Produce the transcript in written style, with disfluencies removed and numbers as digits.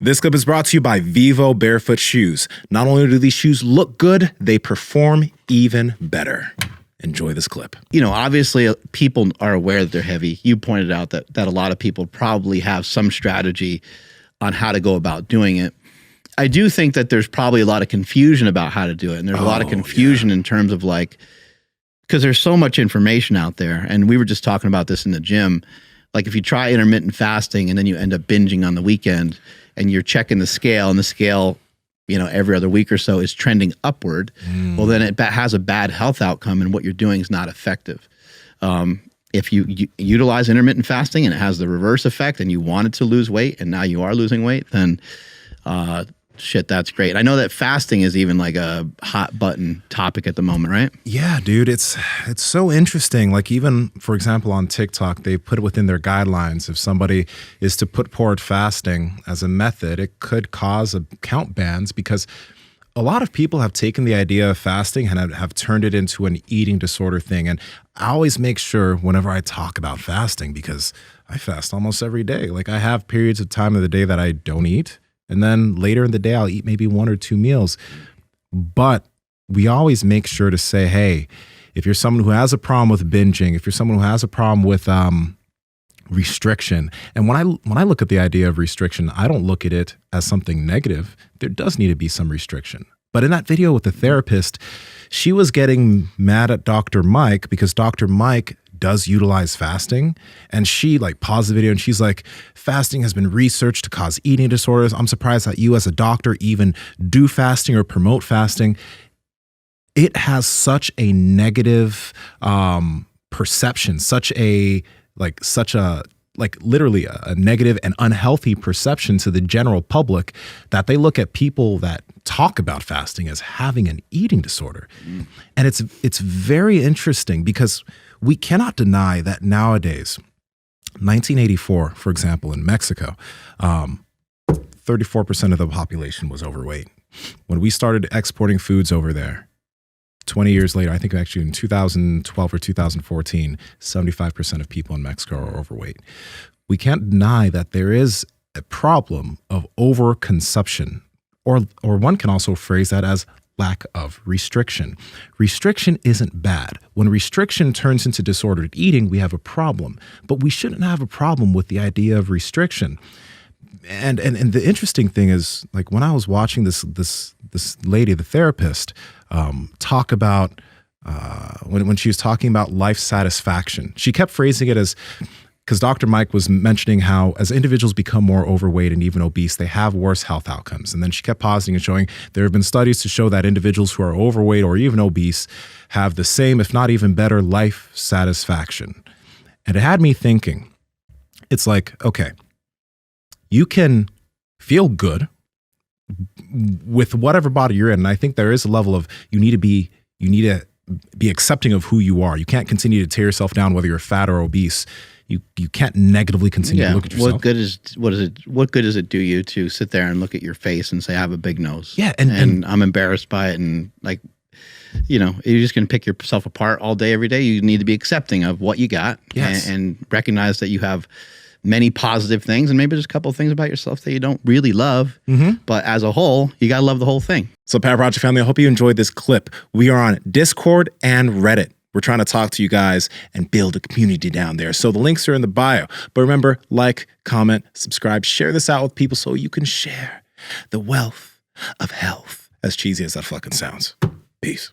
This clip is brought to you by Vivo Barefoot Shoes. Not only do these shoes look good, they perform even better. Enjoy this clip. You know, obviously people are aware that they're heavy. You pointed out that a lot of people probably have some strategy on how to go about doing it. I do think that there's probably a lot of confusion about how to do it. And there's a lot of confusion in terms of like, because there's so much information out there. And we were just talking about this in the gym. Like if you try intermittent fasting and then you end up binging on the weekend and you're checking the scale and the scale, you know, every other week or so is trending upward, well, then it has a bad health outcome and what you're doing is not effective. If you utilize intermittent fasting and it has the reverse effect and you wanted to lose weight and now you are losing weight, then shit, that's great. I know that fasting is even like a hot button topic at the moment, right? Yeah, dude, it's so interesting. Like even, for example, on TikTok, they put it within their guidelines. If somebody is to put forward fasting as a method, it could cause account bans because a lot of people have taken the idea of fasting and have turned it into an eating disorder thing. And I always make sure whenever I talk about fasting, because I fast almost every day. Like I have periods of time of the day that I don't eat. And then later in the day, I'll eat maybe 1 or 2 meals. But we always make sure to say, hey, if you're someone who has a problem with binging, if you're someone who has a problem with restriction, and when I look at the idea of restriction, I don't look at it as something negative. There does need to be some restriction. But in that video with the therapist, she was getting mad at Dr. Mike because Dr. Mike does utilize fasting, and she like paused the video and she's like, fasting has been researched to cause eating disorders. I'm surprised that you as a doctor even do fasting or promote fasting. It has such a negative perception, literally a negative and unhealthy perception to the general public that they look at people that talk about fasting as having an eating disorder. And it's very interesting because we cannot deny that nowadays, 1984, for example, in Mexico, 34% of the population was overweight. When we started exporting foods over there, 20 years later, I think actually in 2012 or 2014, 75% of people in Mexico are overweight. We can't deny that there is a problem of overconsumption, or one can also phrase that as lack of restriction. Restriction isn't bad. When restriction turns into disordered eating, we have a problem. But we shouldn't have a problem with the idea of restriction. And the interesting thing is, like when I was watching this lady, the therapist, talk about when she was talking about life satisfaction, she kept phrasing it as, because Dr. Mike was mentioning how as individuals become more overweight and even obese, they have worse health outcomes. And then she kept pausing and showing there have been studies to show that individuals who are overweight or even obese have the same, if not even better, life satisfaction. And it had me thinking, it's like, okay, you can feel good with whatever body you're in. And I think there is a level of you need to be accepting of who you are. You can't continue to tear yourself down whether you're fat or obese. You can't negatively continue to look at yourself. What good does it do you to sit there and look at your face and say I have a big nose? Yeah, and I'm embarrassed by it, and like, you know, you're just gonna pick yourself apart all day, every day. You need to be accepting of what you got, and recognize that you have many positive things, and maybe there's a couple of things about yourself that you don't really love, but as a whole, you gotta love the whole thing. So Power Project family, I hope you enjoyed this clip. We are on Discord and Reddit. We're trying to talk to you guys and build a community down there. So the links are in the bio. But remember, like, comment, subscribe, share this out with people so you can share the wealth of health. As cheesy as that fucking sounds. Peace.